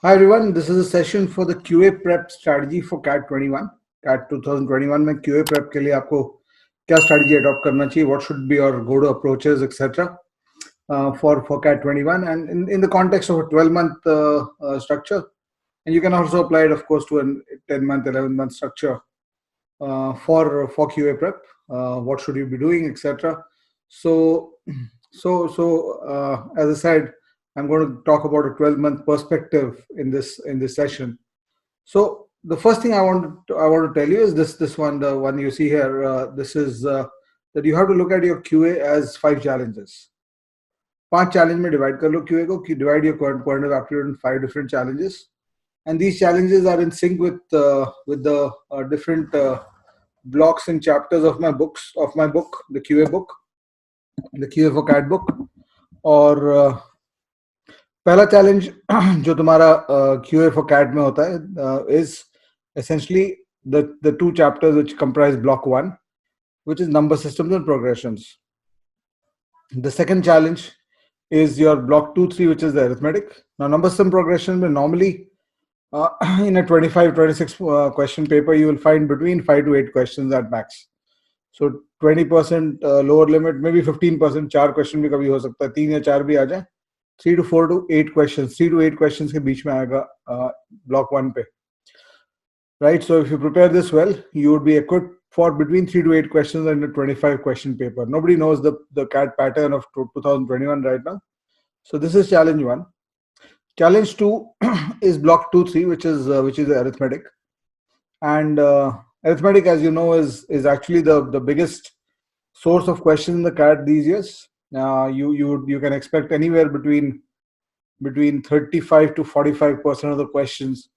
Hi everyone, this is a session for the QA prep strategy for CAT 21. CAT 2021 में QA prep के लिए आपको क्या strategy adopt करना चाहिए, what should be your go-to approaches, etc. For CAT 21, and in the context of a 12-month structure, and you can also apply it, of course, to a 10-month, 11-month structure for QA prep. What should you be doing, etc. So as I said, I'm going to talk about a 12-month perspective in this session. So the first thing I want to tell you is this one, the one you see here. This is that you have to look at your QA as 5 challenges. 5 challenge में divide कर लो QA को, divide your quantitative aptitude in 5 different challenges, and these challenges are in sync with the different blocks and chapters of my book, the QA book, the QA for CAT book. और पहला challenge जो तुम्हारा QA for CAT में होता है is essentially the 2 chapters which comprise block 1, which is number systems and progressions. The second challenge is your block 2, 3, which is the arithmetic. Now number system progression में normally in a 25-26 question paper you will find between 5 to 8 questions at max. So 20% lower limit, maybe 15%, 4 question भी कभी हो सकता है, 3 या 4 भी आ जाए. 3 to 4 to 8 questions, 3 to 8 questions के बीच में आएगा block 1 पे, right? So if you prepare this well, you would be equipped for between 3 to 8 questions in a 25 question paper. Nobody knows the CAT pattern of 2021 right now. So this is challenge 1. Challenge 2 is block 2, 3, which is the arithmetic. And arithmetic, as you know, is actually the biggest source of questions in the CAT these years. You can expect anywhere between 35 to 45% of the questions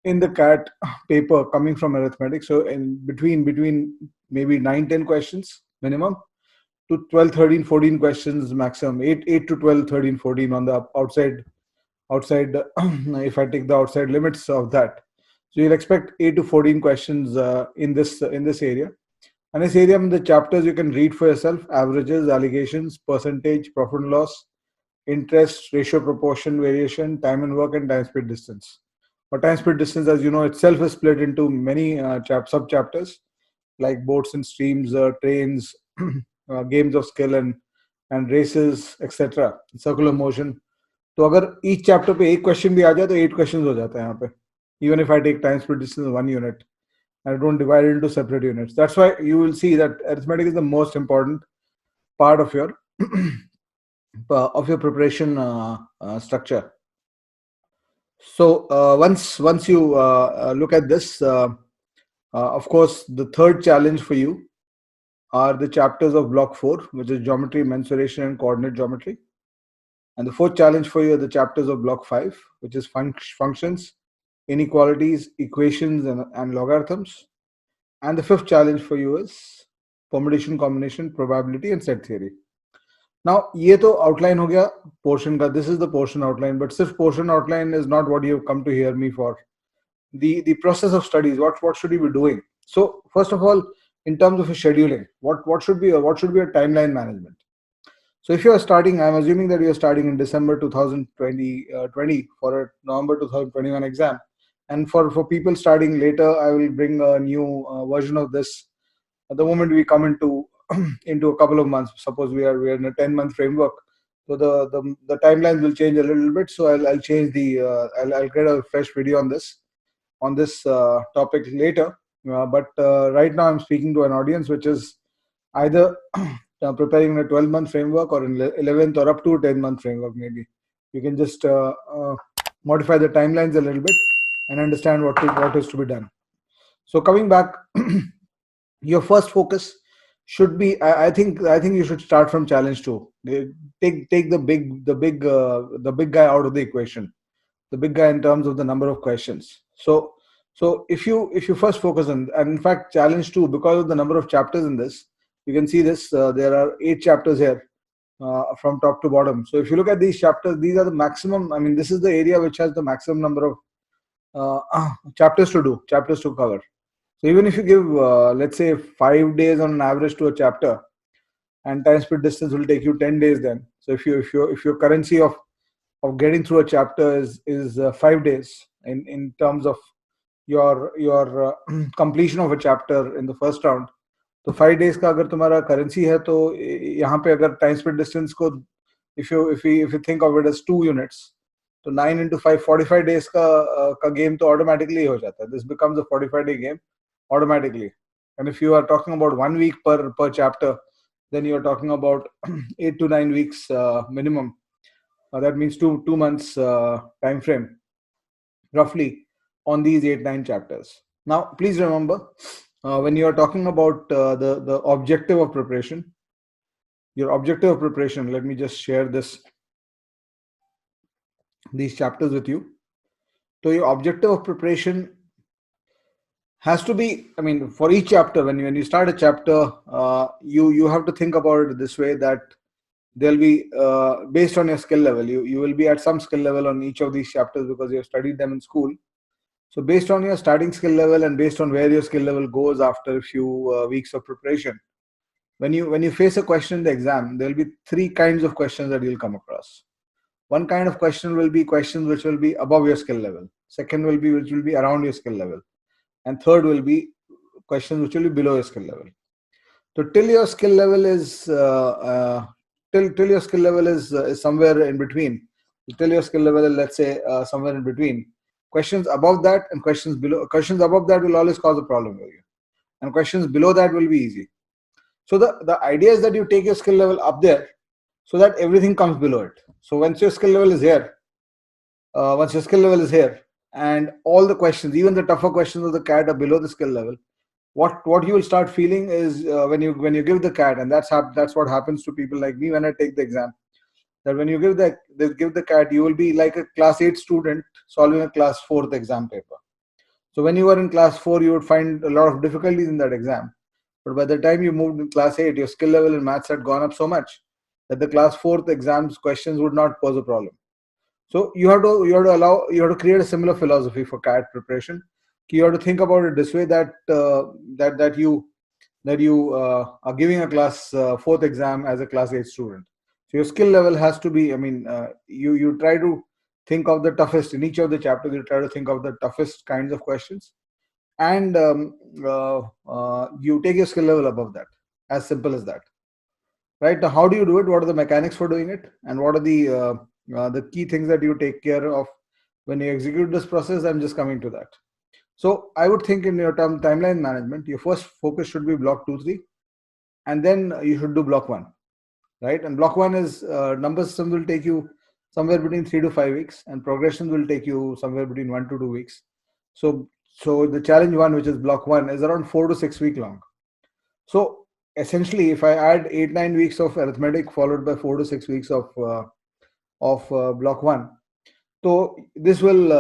in the CAT paper coming from arithmetic. So in between maybe 9-10 questions minimum to 12, 13, 14 questions maximum, 8 to 12, 13, 14 on the outside if I take the outside limits of that. So you'll expect 8 to 14 questions in this area. And this area, in the chapters you can read for yourself: averages, allegations, percentage, profit and loss, interest, ratio, proportion, variation, time and work, and time, speed, distance. But time, speed, distance, as you know, itself is split into many sub chapters like boats and streams, trains, games of skill and races, etc. Circular motion. तो अगर each chapter पे एक question भी आ जाए तो 8 questions हो जाता है यहाँ पे. Even if I take time, speed, distance 1 unit, I don't divide it into separate units. That's why you will see that arithmetic is the most important part of your preparation structure. So once you look at this, of course, the third challenge for you are the chapters of block 4, which is geometry, mensuration, and coordinate geometry. And the fourth challenge for you are the chapters of block 5, which is functions, inequalities, equations, and logarithms. And the fifth challenge for you is permutation, combination, probability, and set theory. Now, ये तो outline हो गया portion का. This is the portion outline, but सिर्फ portion outline is not what you have come to hear me for. The process of studies, what should you be doing? So first of all, in terms of scheduling, what should be a timeline management? So if you are starting, I'm assuming that you are starting in December 2020 for a November 2021 exam. And for people starting later, I will bring a new version of this at the moment we come into a couple of months. Suppose we are in a 10-month framework, so the timelines will change a little bit. So I'll change I'll create a fresh video on this topic later. But right now I'm speaking to an audience which is either preparing a 12-month framework or in 11th or up to 10-month framework. Maybe you can just modify the timelines a little bit and understand what is to be done. So coming back, your first focus should be, I think you should start from challenge 2. Take the big guy out of the equation, the big guy in terms of the number of questions. So if you first focus on, and in fact challenge 2, because of the number of chapters in this, you can see this, there are 8 chapters here from top to bottom. So if you look at these chapters, these are the maximum. I mean, this is the area which has the maximum number of chapters to cover. So even if you give, let's say, 5 days on an average to a chapter, and time, speed, distance will take you 10 days then. So if your currency of getting through a chapter is 5 days in terms of your completion of a chapter in the first round. तो 5 days का अगर तुम्हारा currency है तो यहाँ पे अगर time speed distance को if you think of it as 2 units, तो 9 into 5 45 days का गेम तो ऑटोमेटिकली हो जाता है. This becomes a 45-day game automatically. And if you are talking about 1 week per chapter, then you are talking about 8 to 9 weeks minimum. That means two months time frame roughly on these 8-9 chapters. Now please remember, when you are talking about the objective of preparation, your objective of preparation, let me just share these chapters with you. So your objective of preparation has to be, I mean, for each chapter, when you start a chapter, you have to think about it this way, that they'll be based on your skill level. You will be at some skill level on each of these chapters because you have studied them in school. So based on your starting skill level and based on where your skill level goes after a few weeks of preparation, when you face a question in the exam, there will be 3 kinds of questions that you'll come across. One kind of question will be questions which will be above your skill level. Second will be which will be around your skill level. And third will be questions which will be below your skill level. So till your skill level is till your skill level is somewhere in between. Till your skill level, let's say somewhere in between. Questions above that and questions below. Questions above that will always cause a problem for you, and questions below that will be easy. So the idea is that you take your skill level up there, so that everything comes below it. So once your skill level is here, and all the questions, even the tougher questions of the CAT are below the skill level, what you will start feeling is when you give the CAT, and that's what happens to people like me when I take the exam. That when you give the CAT, you will be like a class 8 student solving a class 4th exam paper. So when you were in class 4, you would find a lot of difficulties in that exam. But by the time you moved in class 8, your skill level in maths had gone up so much that the class 4th exams questions would not pose a problem. So you have to create a similar philosophy for CAT preparation. You have to think about it this way, that you are giving a class 4th exam as a class 8 student. So your skill level has to be, I mean, you try to think of the toughest in each of the chapters. You try to think of the toughest kinds of questions, and you take your skill level above that. As simple as that. Right? Now, how do you do it? What are the mechanics for doing it? And what are the key things that you take care of when you execute this process? I'm just coming to that. So I would think in your timeline management, your first focus should be block 2, 3, and then you should do block 1. Right? And block 1 is number system will take you somewhere between 3 to 5 weeks, and progression will take you somewhere between 1 to 2 weeks. So the challenge 1, which is block 1, is around 4 to 6 weeks long. So essentially, if I add 8-9 weeks of arithmetic followed by 4 to 6 weeks of block 1, so this will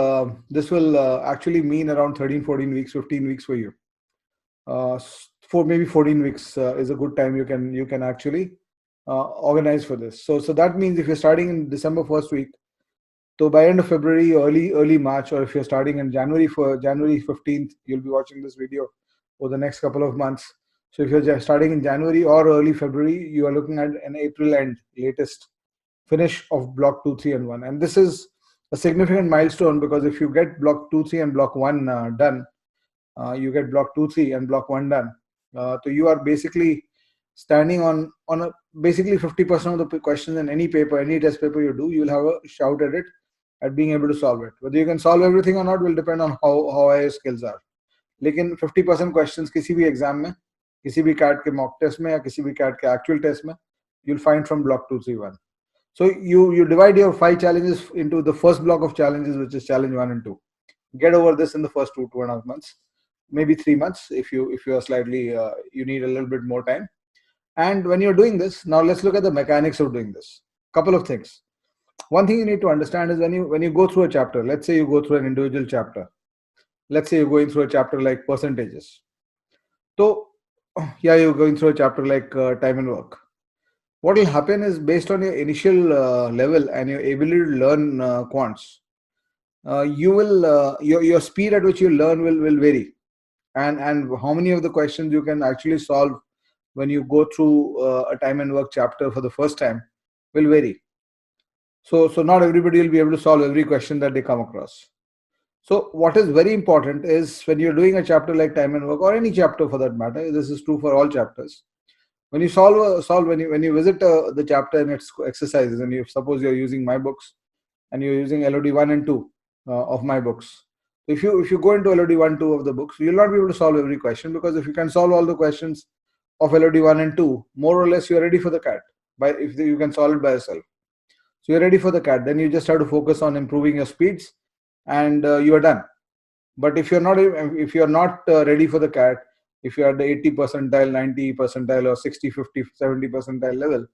actually mean around 13-14 weeks, 15 weeks for you. For maybe 14 weeks is a good time you can actually organize for this. So that means if you're starting in December first week, so by end of February, early March, or if you're starting in January 15th, you'll be watching this video for the next couple of months. So if you're starting in January or early February, you are looking at an April end latest finish of block 2, 3, and 1. And this is a significant milestone, because if you get block 2, 3, and block 1 done, you get block 2, 3, and block 1 done. So you are basically standing on basically 50% of the questions in any paper, any test paper you do, you'll have a shout at it, at being able to solve it. Whether you can solve everything or not will depend on how high your skills are. लेकिन 50% questions किसी भी exam में, किसी भी CAT के mock test में या किसी भी CAT के actual test में, you'll find from block 2, 3, 1. So you divide your 5 challenges into the first block of challenges, which is challenge 1 and 2. Get over this in the first 2.5 months, maybe 3 months if you are slightly you need a little bit more time. And when you're doing this, now let's look at the mechanics of doing this. Couple of things. One thing you need to understand is when you go through a chapter, let's say you go through an individual chapter. Let's say you're going through a chapter like percentages. So, yeah, you're going through a chapter like time and work. What will happen is, based on your initial level and your ability to learn quants, your speed at which you learn will vary, and how many of the questions you can actually solve when you go through a time and work chapter for the first time will vary. So not everybody will be able to solve every question that they come across. So what is very important is when you're doing a chapter like time and work, or any chapter for that matter, this is true for all chapters. When you when you visit the chapter and its exercises, and you suppose you're using my books and you're using LOD 1 and 2 of my books. If you go into LOD 1, 2 of the books, you'll not be able to solve every question, because if you can solve all the questions of LOD 1 and 2, more or less you're ready for the CAT. If you can solve it by yourself. So you're ready for the CAT. Then you just have to focus on improving your speeds, and you are done. But if you're not ready for the CAT, if you're at the 80 percentile, 90 percentile, or 60, 50, 70 percentile level,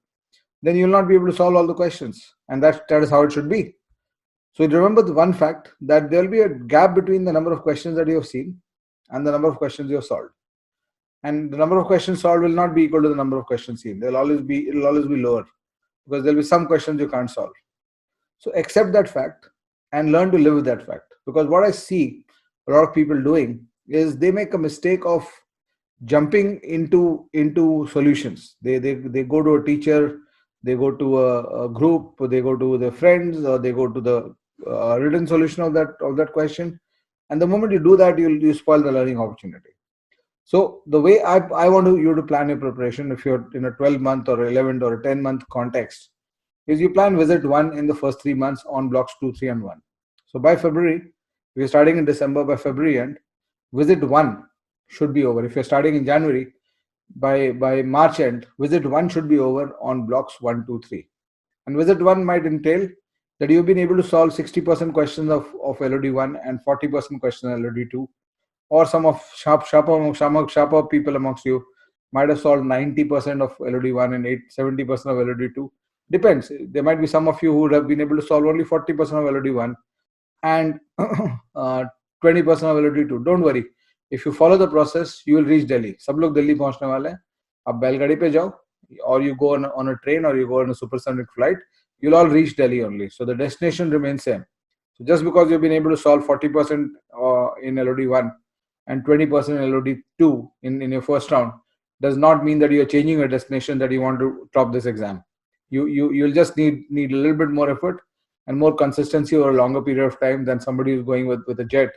then you'll not be able to solve all the questions. And that is how it should be. So remember the one fact, that there will be a gap between the number of questions that you have seen and the number of questions you have solved. And the number of questions solved will not be equal to the number of questions seen. It'll always be lower, because there'll be some questions you can't solve. So accept that fact and learn to live with that fact. Because what I see a lot of people doing is they make a mistake of jumping into solutions. They go to a teacher, they go to a group, they go to their friends, or they go to the written solution of that question. And the moment you do that, you spoil the learning opportunity. So the way I want you to plan your preparation, if you're in a 12-month or 11 or a 10-month context, is you plan visit 1 in the first 3 months on blocks 2, 3, and 1. So by February, if you're starting in December, by February end, visit 1 should be over. If you're starting in January, by March end, visit 1 should be over on blocks 1, 2, 3. And visit 1 might entail that you've been able to solve 60% questions of LOD 1 and 40% questions of LOD 2. Or some of sharper people amongst you might have solved 90% of LOD 1 and 70% of LOD 2. Depends. There might be some of you who would have been able to solve only 40% of LOD 1 and 20% of LOD 2. Don't worry. If you follow the process, you will reach Delhi. सब लोग दिल्ली पहुंचने वाले हैं. आप बैलगाड़ी पे जाओ, or you go on a train, or you go on a supersonic flight, you'll all reach Delhi only. So the destination remains same. So just because you've been able to solve 40% in LOD 1 and 20% in LOD 2 in your first round does not mean that you're changing your destination, that you want to top this exam. You'll just need a little bit more effort and more consistency over a longer period of time than somebody who's going with a jet,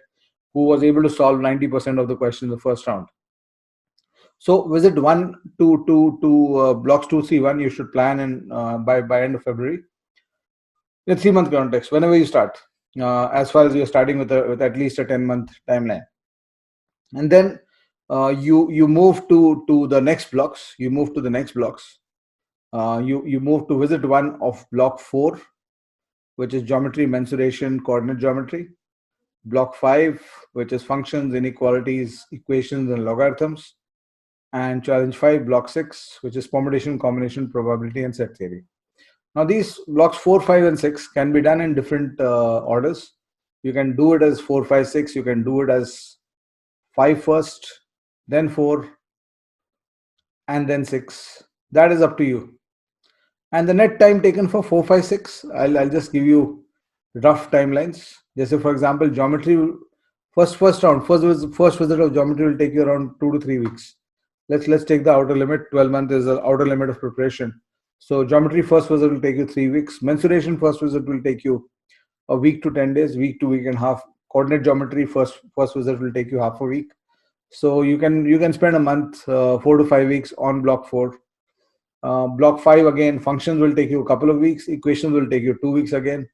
who was able to solve 90% of the questions in the first round. So visit 1 to blocks 2, 3, 1. You should plan by end of February. In a 3-month context, whenever you start, as far as you're starting with at least a 10-month timeline. And then you move to the next blocks. You move to the next blocks. You move to visit 1 of block 4, which is geometry, mensuration, coordinate geometry. Block 5, which is functions, inequalities, equations, and logarithms. And challenge 5, block 6, which is permutation, combination, probability, and set theory. Now these blocks 4, 5, and 6 can be done in different orders. You can do it as 4, 5, 6. You can do it as 5 first, then 4, and then 6. That is up to you. And the net time taken for 4, 5, 6, I'll just give you rough timelines. Just for example, geometry, first visit of geometry will take you around 2 to 3 weeks. Let's take the outer limit. 12 months is the outer limit of preparation. So geometry first visit will take you 3 weeks. Mensuration first visit will take you a week to 10 days, week to week and a half. Coordinate geometry first visit will take you half a week. So you can spend a month, 4 to 5 weeks on block 4. Block 5 again, functions will take you a couple of weeks. Equations will take you 2 weeks again.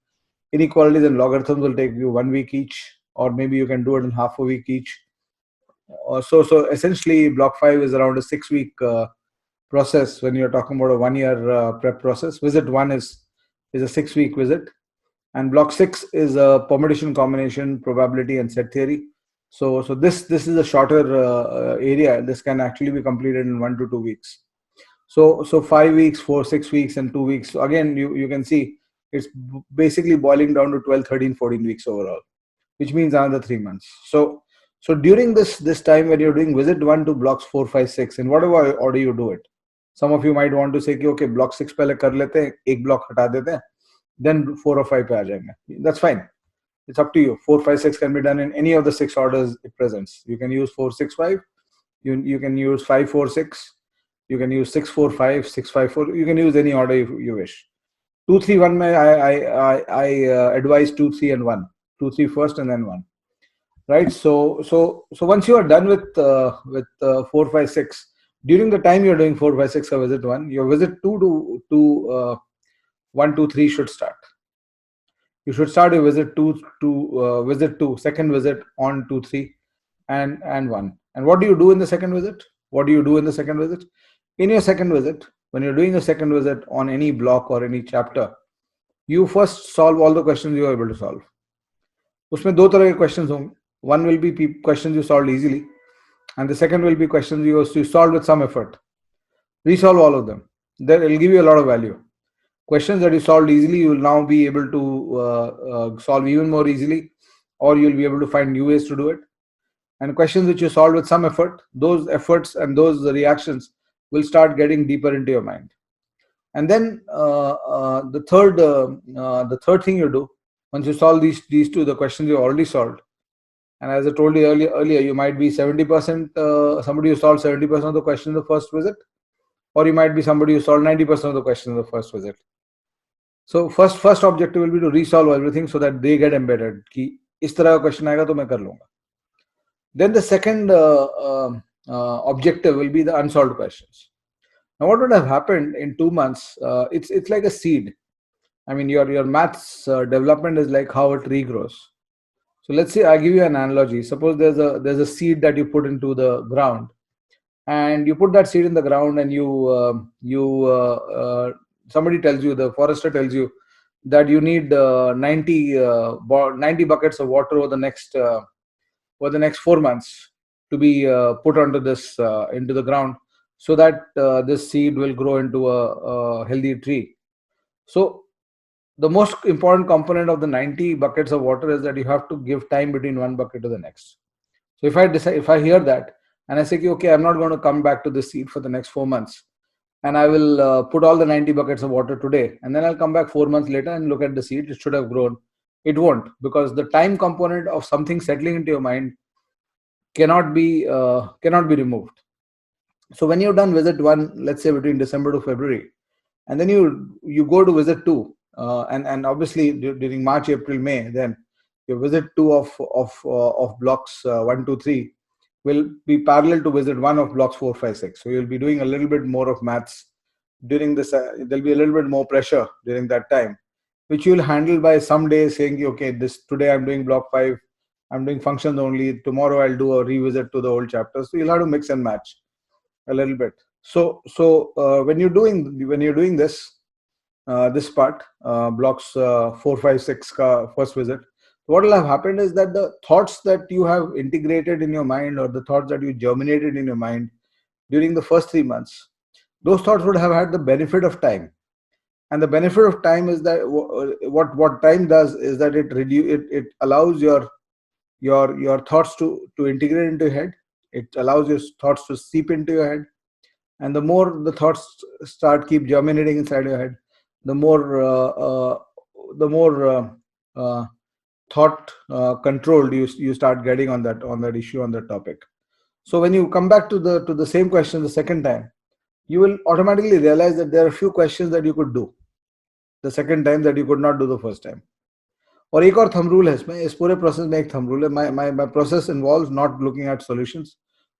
Inequalities and logarithms will take you 1 week each, or maybe you can do it in half a week each. So essentially, block 5 is around a 6-week process when you're talking about a 1-year prep process. Visit 1 is a 6-week visit, and block 6 is a permutation, combination, probability, and set theory. So this is a shorter area. This can actually be completed in 1 to 2 weeks. So 5 weeks, 4, 6 weeks, and 2 weeks. So again, you can see it's basically boiling down to 12, 13, 14 weeks overall, which means another 3 months. So during this time when you're doing visit 1 to blocks 4, 5, 6, in whatever order you do it, some of you might want to say, okay, block 6 pehle kar lete hain, ek block hata dete hain, then 4 or 5 pe aa jayenge. That's fine. It's up to you. 4, 5, 6 can be done in any of the 6 orders it presents. You can use 4, 6, 5. You can use 5, 4, 6. You can use 6, 4, 5, 6, 5, 4. You can use any order you wish. 2, 3, 1 में I advise 2, 3 and 1. 2, 3 first and then 1. Right. So once you are done with 4, 5, 6, during the time you're doing 4, 5, 6 or visit 1, your visit 2 to 1, 2, 3 should start. You should start your visit 2 to visit 2, second visit on 2, 3 and 1. And what do you do in the second visit? What do you do in the second visit? In your second visit, when you're doing a second visit on any block or any chapter, you first solve all the questions you are able to solve. उसमें दो तरह के questions होंगे. One will be questions you solved easily, and the second will be questions you solved with some effort. Resolve all of them. That will give you a lot of value. Questions that you solved easily, you will now be able to solve even more easily, or you'll be able to find new ways to do it. And questions which you solved with some effort, those efforts and those reactions will start getting deeper into your mind. And then the third thing you do, once you solve these two, the questions you already solved, and as I told you earlier, you might be 70% somebody who solved 70% of the questions in the first visit, or you might be somebody who solved 90% of the questions in the first visit. So first objective will be to resolve everything so that they get embedded. कि इस तरह का question आएगा तो मैं कर लूँगा. Then the second objective will be the unsolved questions. Now, what would have happened in 2 months? It's like a seed. I mean, your maths development is like how a tree grows. So let's say I give you an analogy. Suppose there's a seed that you put into the ground, and you put that seed in the ground, and somebody tells you, the forester tells you that you need 90 buckets of water over the next 4 months to be put onto this into the ground, so that this seed will grow into a healthy tree. So the most important component of the 90 buckets of water is that you have to give time between one bucket to the next. So if I hear that and I say, okay, I'm not going to come back to this seed for the next 4 months, and I will put all the 90 buckets of water today, and then I'll come back 4 months later and look at the seed, it should have grown. It won't, because the time component of something settling into your mind cannot be removed. So when you've done visit 1, let's say between December to February, and then you go to visit 2, and obviously during March, April, May, then your visit 2 of blocks 1, 2, 3 will be parallel to visit 1 of blocks 4, 5, 6. So you'll be doing a little bit more of maths during this. There'll be a little bit more pressure during that time, which you'll handle by some days saying, okay, today I'm doing block 5, I'm doing functions only. Tomorrow I'll do a revisit to the old chapters. So you'll have to mix and match a little bit. So when you're doing this part, blocks 4, 5, 6 ka first visit, what will have happened is that the thoughts that you have integrated in your mind, or the thoughts that you germinated in your mind during the first 3 months, those thoughts would have had the benefit of time. And the benefit of time is that what time does is that it allows your thoughts to integrate into your head. It allows your thoughts to seep into your head. And the more the thoughts keep germinating inside your head, the more thought controlled you start getting on that issue, on that topic. So when you come back to the same question the second time, you will automatically realize that there are a few questions that you could do the second time that you could not do the first time. और एक और thumb rule है इसमें, इस पूरे process में एक thumb rule है. My process involves not looking at solutions.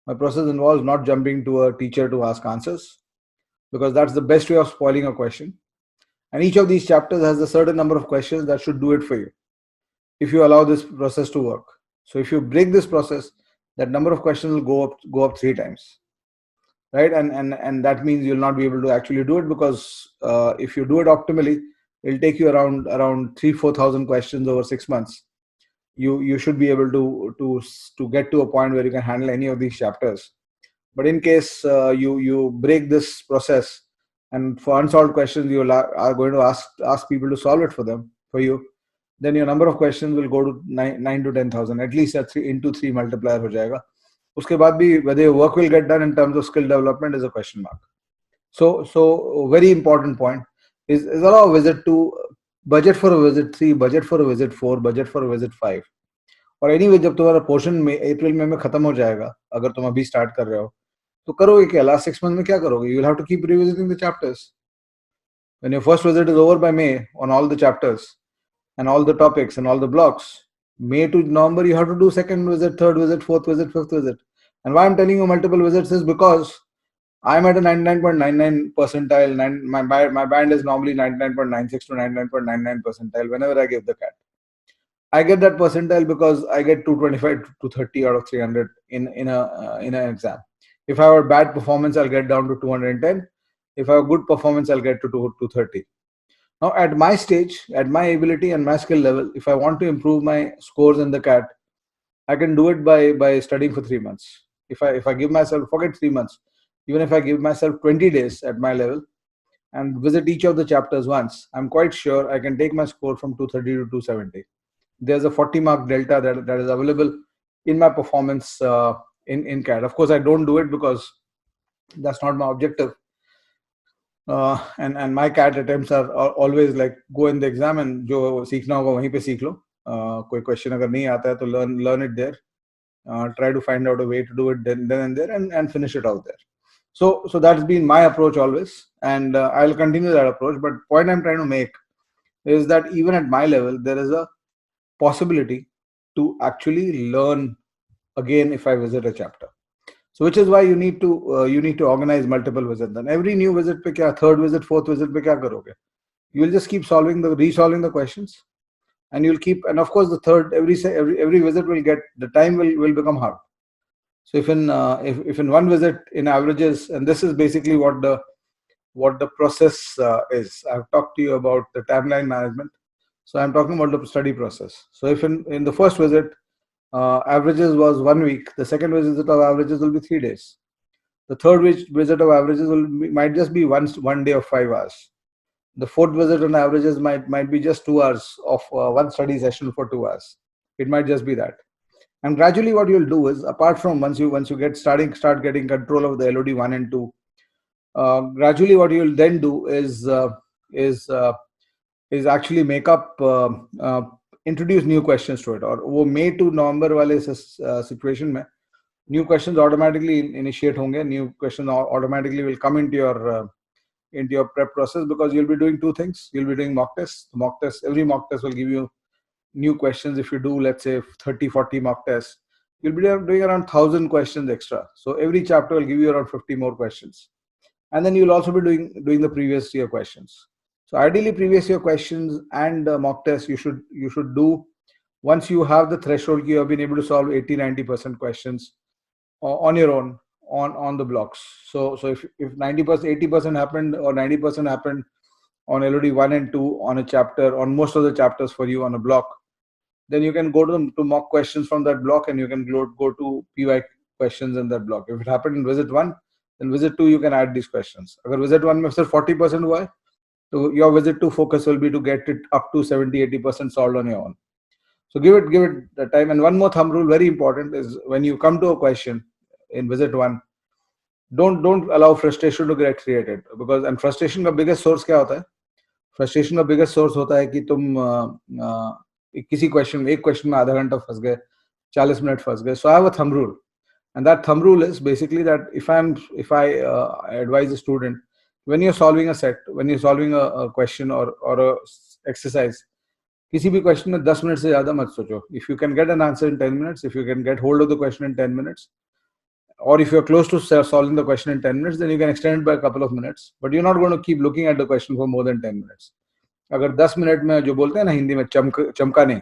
My process involves not jumping to a teacher to ask answers, because that's the best way of spoiling a question. And each of these chapters has a certain number of questions that should do it for you, if you allow this process to work. So if you break this process, that number of questions will go up 3 times, right? And that means you'll not be able to actually do it, because if you do it optimally, it'll take you around 3,000-4,000 questions over 6 months. You should be able to get to a point where you can handle any of these chapters. But in case you break this process, and for unsolved questions you are going to ask people to solve it for you, then your number of questions will go to 9 to 10,000. At least a 3 into 3 multiplier हो जाएगा. उसके बाद भी whether your work will get done in terms of skill development is a question mark. So very important point is allow a visit to budget for a visit 3, budget for a visit 4, budget for a visit 5. और anyway जब तुम्हारा portion में अप्रैल में खत्म हो जाएगा, अगर तुम अभी स्टार्ट कर रहे हो, तो करोगे क्या? लास्ट 6 मंथ में क्या करोगे? You will have to keep revisiting the chapters. When your first visit is over by May on all the chapters and all the topics and all the blocks, May to November, you have to do second visit, third visit, fourth visit, fifth visit. And why I'm telling you multiple visits is because I'm at a 99.99 percentile. My band is normally 99.96 to 99.99 percentile whenever I give the CAT. I get that percentile because I get 225 to 30 out of 300 in an exam. If I have a bad performance, I'll get down to 210. If I have good performance, I'll get to 230. Now, at my stage, at my ability and my skill level, if I want to improve my scores in the CAT, I can do it by studying for 3 months. If I give myself, forget 3 months, even if I give myself 20 days at my level and visit each of the chapters once, I'm quite sure I can take my score from 230 to 270. There's a 40 mark delta that is available in my performance in CAT. Of course, I don't do it because that's not my objective. And my CAT attempts are always like go in the exam and जो सीखना होगा वहीं पे सीख लो. कोई question अगर नहीं आता है तो learn it there. Try to find out a way to do it then and there and finish it out there. So that's been my approach always, and I'll continue that approach. But point I'm trying to make is that even at my level, there is a possibility to actually learn again if I visit a chapter. So which is why you need to organize multiple visits. Then every new visit pe kya, third visit, fourth visit pe kya karoge? You will just keep resolving the questions, and you'll keep, and of course the third every visit will get, the time will become hard. So if in one visit in averages, and this is basically what the process is. I've talked to you about the timeline management. So I'm talking about the study process. So if in the first visit, averages was 1 week, the second visit of averages will be 3 days. The third visit of averages might just be one day of 5 hours. The fourth visit on averages might be just 2 hours of one study session for 2 hours. It might just be that. And gradually what you'll do is, apart from once you start getting control of the LOD 1 and 2, gradually what you'll then do is actually make up, introduce new questions to it. Or वो May to November वाले situation में new questions automatically initiate होंगे. New questions automatically will come into your prep process, because you'll be doing two things. You'll be doing mock tests. Every mock test will give you new questions. If you do, let's say 30-40 mock tests, you'll be doing around 1,000 questions extra. So every chapter will give you around 50 more questions. And then you'll also be doing the previous year questions. So ideally, previous year questions and mock tests you should do once you have the threshold. You have been able to solve 80-90% questions on your own on the blocks. So if 90%, 80% happened, or 90% happened on LOD 1 and 2 on a chapter, on most of the chapters for you on a block, then you can go to mock questions from that block, and you can go to PY questions in that block. If it happened in visit 1, then visit 2 you can add these questions. Agar visit 1 mein sirf 40% hua hai, so your visit 2 focus will be to get it up to 70-80% solved on your own. So give it the time. And one more thumb rule, very important, is when you come to a question in visit 1, don't allow frustration to get created, because and frustration का biggest source क्या होता है? Frustration का biggest source होता है कि तुम किसी एक question में आधा घंटा फंस गए, 40 मिनट फंस गए. So I have a thumb rule, and that thumb rule is basically that if I advise a student, when you're solving a set, when you're solving a question or a exercise, किसी भी question में 10 minute से ज़्यादा मत सोचो. If you can get an answer in 10 minutes, if you can get hold of the question in 10 minutes, or if you're close to solving the question in 10 minutes, then you can extend it by a couple of minutes. But you're not going to keep looking at the question for more than 10 minutes. अगर 10 minute में जो बोलते हैं ना हिंदी में चमका नहीं,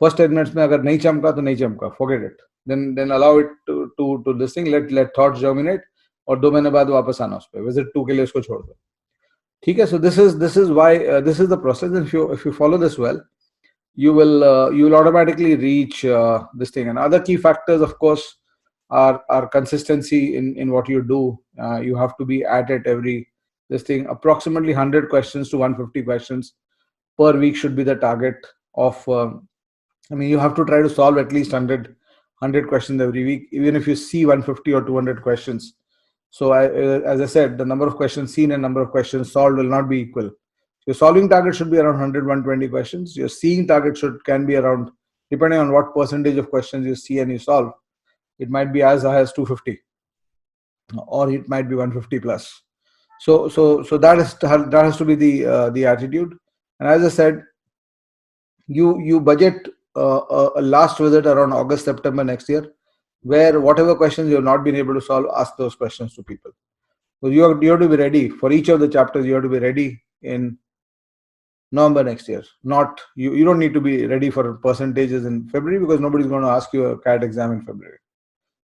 first 10 minutes में अगर नहीं चमका तो नहीं चमका, forget it. Then allow it to this thing, let thoughts germinate, और 2 महीने बाद वापस आना उस पे. Visit 2 के लिए उसको छोड़ दो. ठीक है. So this is why this is the process. And if you follow this well, you will automatically reach this thing. And other key factors, of course, are consistency in what you do. You have to be at it this thing. Approximately 100 questions to 150 questions per week should be the target of. You have to try to solve at least 100 questions every week, even if you see 150 or 200 questions. So as I said, the number of questions seen and number of questions solved will not be equal. Your solving target should be around 100-120 questions. Your seeing target can be around, depending on what percentage of questions you see and you solve, it might be as high as 250, or it might be 150 plus. So that has to be the attitude. And as I said, you budget a last visit around August, September next year, where whatever questions you have not been able to solve, ask those questions to people. So you have to be ready for each of the chapters. You have to be ready in November next year. Not you don't need to be ready for percentages in February, because nobody's going to ask you a CAT exam in February.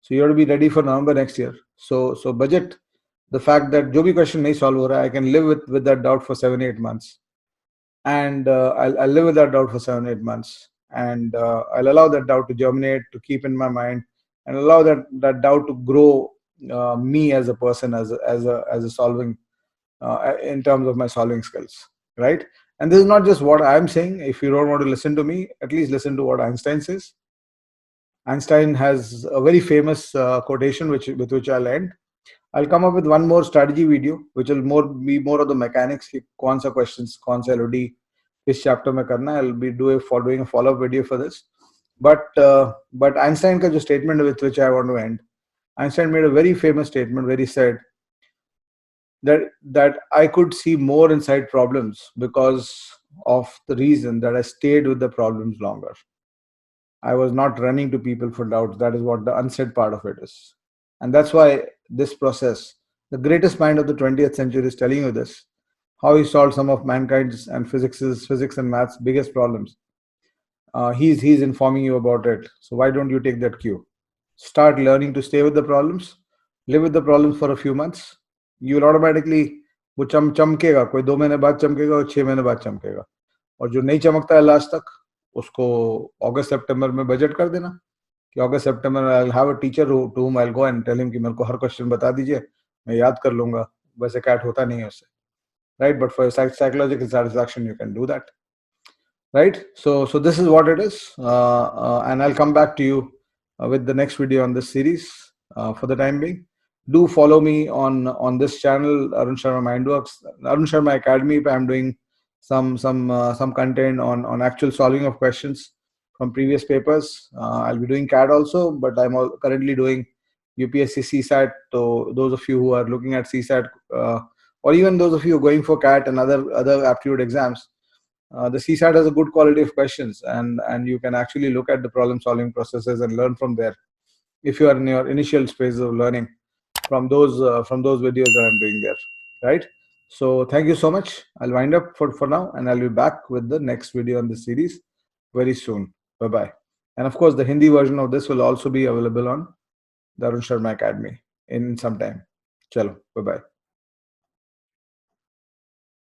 So you have to be ready for November next year. So budget the fact that जो भी question नहीं solve हो रहा है, I can live with that doubt for 7-8 months, and I'll live with that doubt for 7-8 months, and I'll allow that doubt to germinate, to keep in my mind, and allow that doubt to grow me as a person, as a solving, in terms of my solving skills, right? And this is not just what I'm saying. If you don't want to listen to me, at least listen to what Einstein says. Einstein has a very famous quotation with which I'll end. I'll come up with one more strategy video, which will be more of the mechanics, कि कौन सा questions, कौन सा LOD किस chapter में करना है. I'll be doing a follow-up video for this. But Einstein का जो statement with which I want to end, Einstein made a very famous statement where he said that I could see more inside problems because of the reason that I stayed with the problems longer. I was not running to people for doubts. That is what the unsaid part of it is. And that's why this process, the greatest mind of the 20th century, is telling you this, how he solved some of mankind's and physics and math's biggest problems. He's informing you about it. So why don't you take that cue? Start learning to stay with the problems, live with the problems for a few months. You will automatically, वो चमकेगा, कोई 2 महीने बाद चमकेगा और 6 महीने बाद चमकेगा. और जो नहीं चमकता है लास्ट तक, उसको अगस्त सितंबर में बजट कर देना कि अगस्त सितंबर में I will have a teacher to whom I'll go and tell him कि मेरे को हर क्वेश्चन बता दीजिए, मैं याद कर लूंगा. वैसे कैट होता नहीं है उससे, right? But for psychological satisfaction you can do that, right? So this is what it is, and I'll come back to you with the next video on this series. For the time being, do follow me on this channel, Arun Sharma Mindworks, Arun Sharma Academy. I'm doing some content on actual solving of questions from previous papers. I'll be doing CAT also, but I'm currently doing UPSC CSAT. So those of you who are looking at CSAT, or even those of you who are going for CAT and other aptitude exams, the CSAT has a good quality of questions, and you can actually look at the problem solving processes and learn from there if you are in your initial phase of learning from those videos that I'm doing there, right? So thank you so much. I'll wind up for now, and I'll be back with the next video on this series very soon. Bye bye. And of course, the Hindi version of this will also be available on the Arun Sharma Academy in some time. Chalo, bye bye.